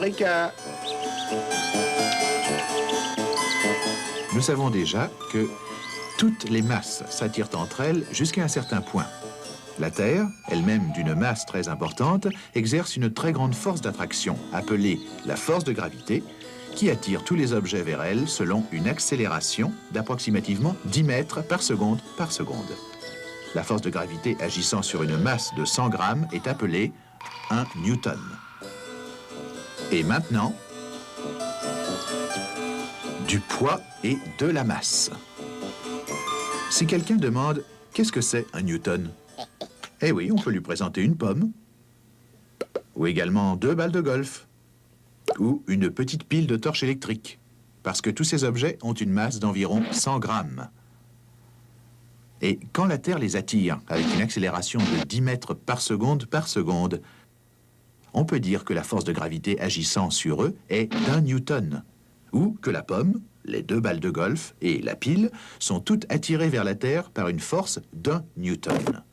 Eureka! Nous savons déjà que toutes les masses s'attirent entre elles jusqu'à un certain point. La Terre, elle-même d'une masse très importante, exerce une très grande force d'attraction, appelée la force de gravité, qui attire tous les objets vers elle selon une accélération d'approximativement 10 mètres par seconde par seconde. La force de gravité agissant sur une masse de 100 grammes est appelée 1 newton. Et maintenant, du poids et de la masse. Si quelqu'un demande « Qu'est-ce que c'est un newton ?» Eh oui, on peut lui présenter une pomme, ou également 2 balles de golf, ou une petite pile de torches électriques, parce que tous ces objets ont une masse d'environ 100 grammes. Et quand la Terre les attire avec une accélération de 10 mètres par seconde, on peut dire que la force de gravité agissant sur eux est d'1 newton, ou que la pomme, les 2 balles de golf et la pile sont toutes attirées vers la Terre par une force d'1 newton.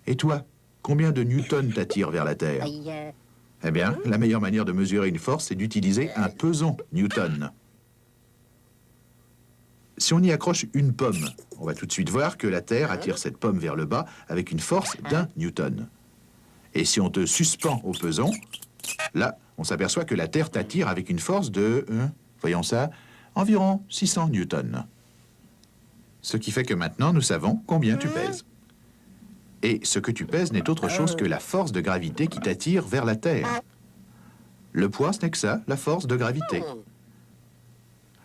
Et toi, combien de newtons t'attire vers la Terre? Eh bien, la meilleure manière de mesurer une force, c'est d'utiliser un peson newton. Si on y accroche une pomme, on va tout de suite voir que la Terre attire cette pomme vers le bas avec une force d'1 newton. Et si on te suspend au peson, là, on s'aperçoit que la Terre t'attire avec une force de, voyons ça, environ 600 newtons. Ce qui fait que maintenant, nous savons combien tu pèses. Et ce que tu pèses n'est autre chose que la force de gravité qui t'attire vers la Terre. Le poids, ce n'est que ça, la force de gravité.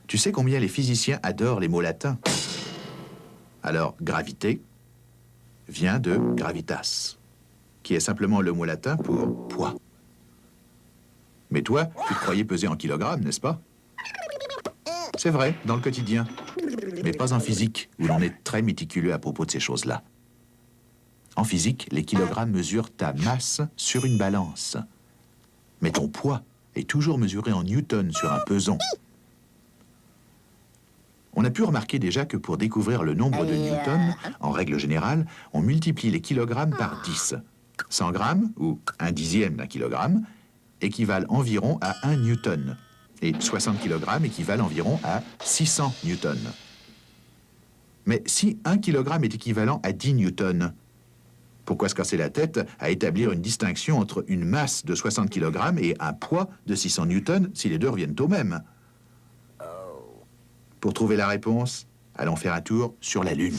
Tu sais combien les physiciens adorent les mots latins? Alors, gravité vient de gravitas, qui est simplement le mot latin pour poids. Mais toi, tu te croyais peser en kilogrammes, n'est-ce pas? C'est vrai, dans le quotidien, mais pas en physique, où l'on est très méticuleux à propos de ces choses-là. En physique, les kilogrammes mesurent ta masse sur une balance. Mais ton poids est toujours mesuré en newtons sur un peson. On a pu remarquer déjà que pour découvrir le nombre de newtons, en règle générale, on multiplie les kilogrammes par 10. 100 grammes, ou 1/10 d'un kilogramme, équivalent environ à 1 newton. Et 60 kg équivalent environ à 600 newtons. Mais si 1 kg est équivalent à 10 newtons, pourquoi se casser la tête à établir une distinction entre une masse de 60 kg et un poids de 600 newtons si les deux reviennent au même? Pour trouver la réponse, allons faire un tour sur la Lune.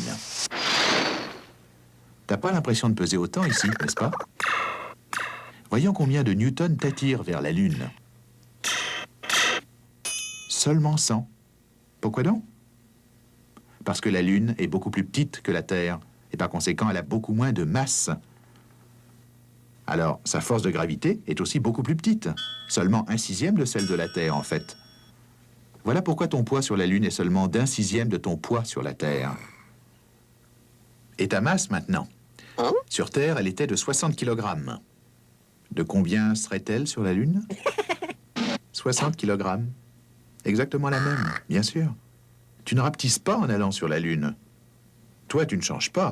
T'as pas l'impression de peser autant ici, n'est-ce pas? Voyons combien de newtons t'attirent vers la Lune. Seulement 100. Pourquoi donc? Parce que la Lune est beaucoup plus petite que la Terre, et par conséquent, elle a beaucoup moins de masse. Alors, sa force de gravité est aussi beaucoup plus petite, seulement 1/6 de celle de la Terre, en fait. Voilà pourquoi ton poids sur la Lune est seulement d'1/6 de ton poids sur la Terre. Et ta masse, maintenant? Sur Terre, elle était de 60 kg. De combien serait-elle sur la Lune? 60 kg. Exactement la même, bien sûr. Tu ne rapetisses pas en allant sur la Lune. Toi, tu ne changes pas.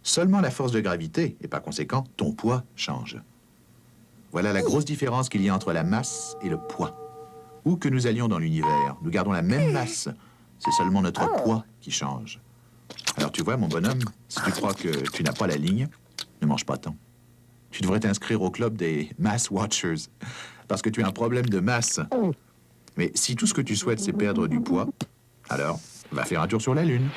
Seulement la force de gravité, et par conséquent, ton poids change. Voilà la grosse différence qu'il y a entre la masse et le poids. Où que nous allions dans l'univers, nous gardons la même masse. C'est seulement notre poids qui change. Alors tu vois, mon bonhomme, si tu crois que tu n'as pas la ligne, ne mange pas tant. Tu devrais t'inscrire au club des Mass Watchers, parce que tu as un problème de masse. Mais si tout ce que tu souhaites, c'est perdre du poids, alors va faire un tour sur la Lune.